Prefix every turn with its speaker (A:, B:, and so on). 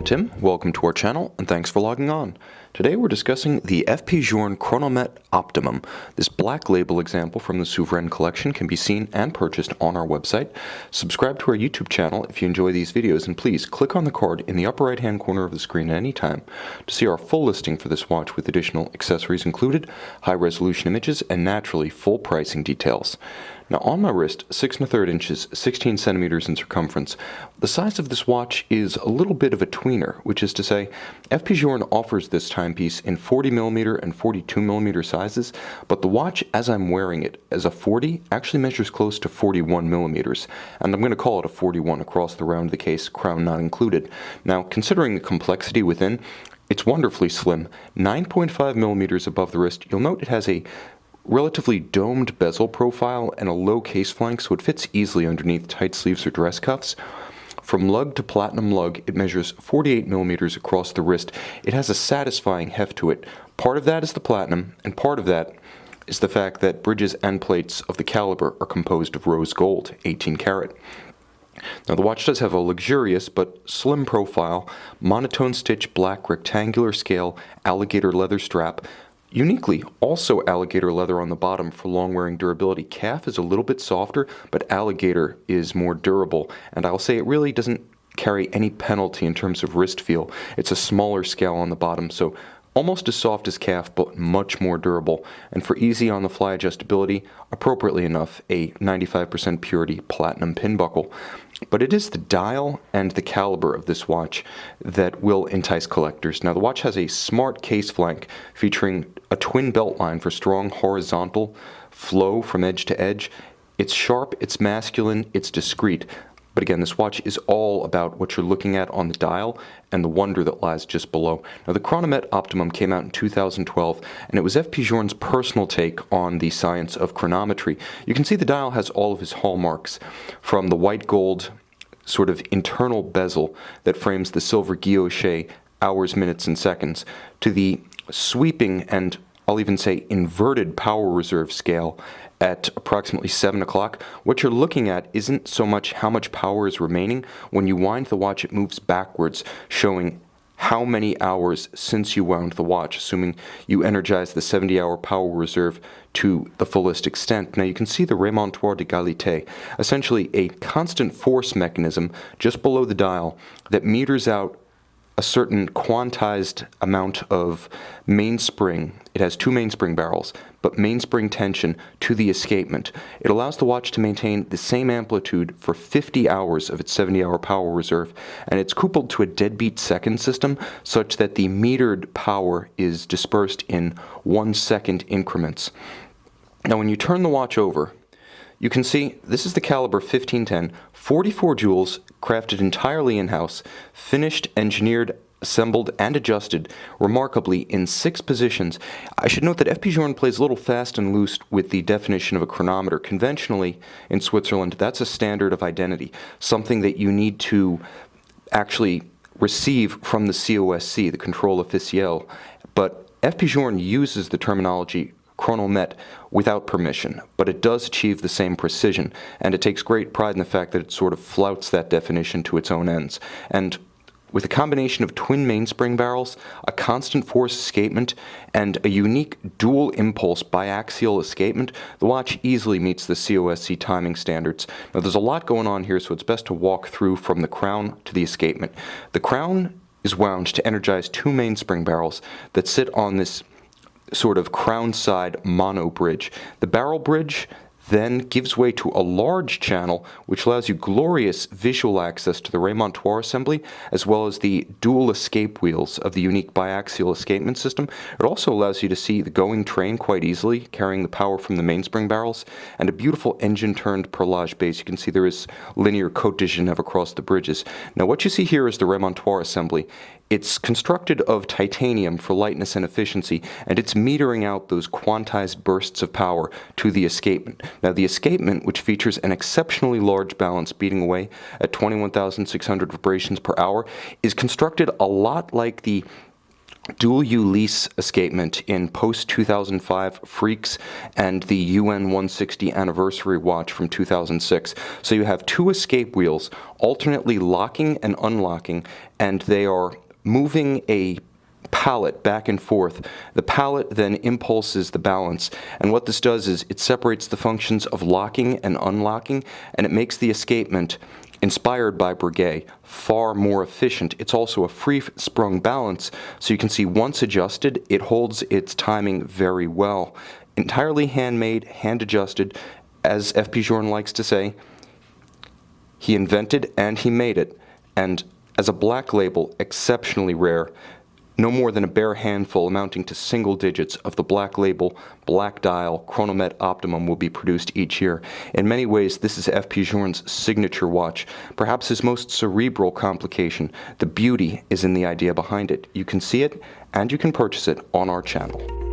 A: Tim, welcome to our channel, and thanks for logging on. Today we're discussing the F.P Journe Chronometre Optimum. This black label example from the Souverain collection can be seen and purchased on our website. Subscribe to our YouTube channel if you enjoy these videos, and please click on the card in the upper right hand corner of the screen at any time to see our full listing for this watch with additional accessories included, high resolution images, and naturally full pricing details. Now on my wrist, 6 1/3 inches, 16 centimeters in circumference. The size of this watch is a little bit of a tweener, which is to say, F.P Journe offers this timepiece in 40mm and 42mm sizes, but the watch as I'm wearing it as a 40 actually measures close to 41mm, and I'm going to call it a 41 across the round of the case, crown not included. Now considering the complexity within, it's wonderfully slim, 9.5mm above the wrist. You'll note it has a relatively domed bezel profile and a low case flank, so it fits easily underneath tight sleeves or dress cuffs. From lug to platinum lug, it measures 48mm across the wrist. It has a satisfying heft to it. Part of that is the platinum, and part of that is the fact that bridges and plates of the caliber are composed of rose gold, 18 karat. Now the watch does have a luxurious but slim profile, monotone stitch black rectangular scale, alligator leather strap. Uniquely, also alligator leather on the bottom for long-wearing durability. Calf is a little bit softer, but alligator is more durable, and I'll say it really doesn't carry any penalty in terms of wrist feel. It's a smaller scale on the bottom, so almost as soft as calf, but much more durable. And for easy on-the-fly adjustability, appropriately enough, a 95% purity platinum pin buckle. But it is the dial and the caliber of this watch that will entice collectors. Now the watch has a smart case flank featuring a twin belt line for strong horizontal flow from edge to edge. It's sharp, it's masculine, it's discreet. But again, this watch is all about what you're looking at on the dial and the wonder that lies just below. Now, the Chronometre Optimum came out in 2012, and it was F.P Journe's personal take on the science of chronometry. You can see the dial has all of his hallmarks, from the white gold sort of internal bezel that frames the silver guilloche hours, minutes, and seconds, to the sweeping and I'll even say inverted power reserve scale at approximately 7 o'clock. What you're looking at isn't so much how much power is remaining. When you wind the watch, it moves backwards, showing how many hours since you wound the watch, assuming you energize the 70-hour power reserve to the fullest extent. Now you can see the remontoir d'égalité, essentially a constant force mechanism just below the dial that meters out a certain quantized amount of mainspring. It has 2 mainspring barrels, but mainspring tension to the escapement. It allows the watch to maintain the same amplitude for 50 hours of its 70-hour power reserve, and it's coupled to a deadbeat second system such that the metered power is dispersed in 1-second increments. Now when you turn the watch over, you can see this is the caliber 1510, 44 jewels, crafted entirely in-house, finished, engineered, assembled, and adjusted remarkably in 6 positions. I should note that F.P Journe plays a little fast and loose with the definition of a chronometer. Conventionally, in Switzerland, that's a standard of identity, something that you need to actually receive from the COSC, the Contrôle Officiel. But F.P Journe uses the terminology chronometre without permission, but it does achieve the same precision, and it takes great pride in the fact that it sort of flouts that definition to its own ends. And with a combination of twin mainspring barrels, a constant force escapement, and a unique dual impulse biaxial escapement, the watch easily meets the COSC timing standards. Now there's a lot going on here, so it's best to walk through from the crown to the escapement. The crown is wound to energize 2 mainspring barrels that sit on this sort of crown side mono bridge. The barrel bridge then gives way to a large channel which allows you glorious visual access to the remontoir assembly as well as the dual escape wheels of the unique biaxial escapement system. It also allows you to see the going train quite easily, carrying the power from the mainspring barrels, and a beautiful engine-turned perlage base. You can see there is linear Côte de Genève across the bridges. Now what you see here is the remontoir assembly. It's constructed of titanium for lightness and efficiency, and it's metering out those quantized bursts of power to the escapement. Now the escapement, which features an exceptionally large balance beating away at 21,600 vibrations per hour, is constructed a lot like the dual U-lease escapement in post-2005 Freaks and the UN 160 anniversary watch from 2006. So you have two escape wheels alternately locking and unlocking, and they are moving a pallet back and forth. The pallet then impulses the balance, and what this does is it separates the functions of locking and unlocking, and it makes the escapement, inspired by Breguet, far more efficient. It's also a free-sprung balance, so you can see once adjusted, it holds its timing very well. Entirely handmade, hand-adjusted, as F.P Journe likes to say, he invented and he made it, and as a black label, exceptionally rare. No more than a bare handful amounting to single digits of the black label, black dial Chronometre Optimum will be produced each year. In many ways, this is F.P Journe's signature watch, perhaps his most cerebral complication. The beauty is in the idea behind it. You can see it, and you can purchase it on our channel.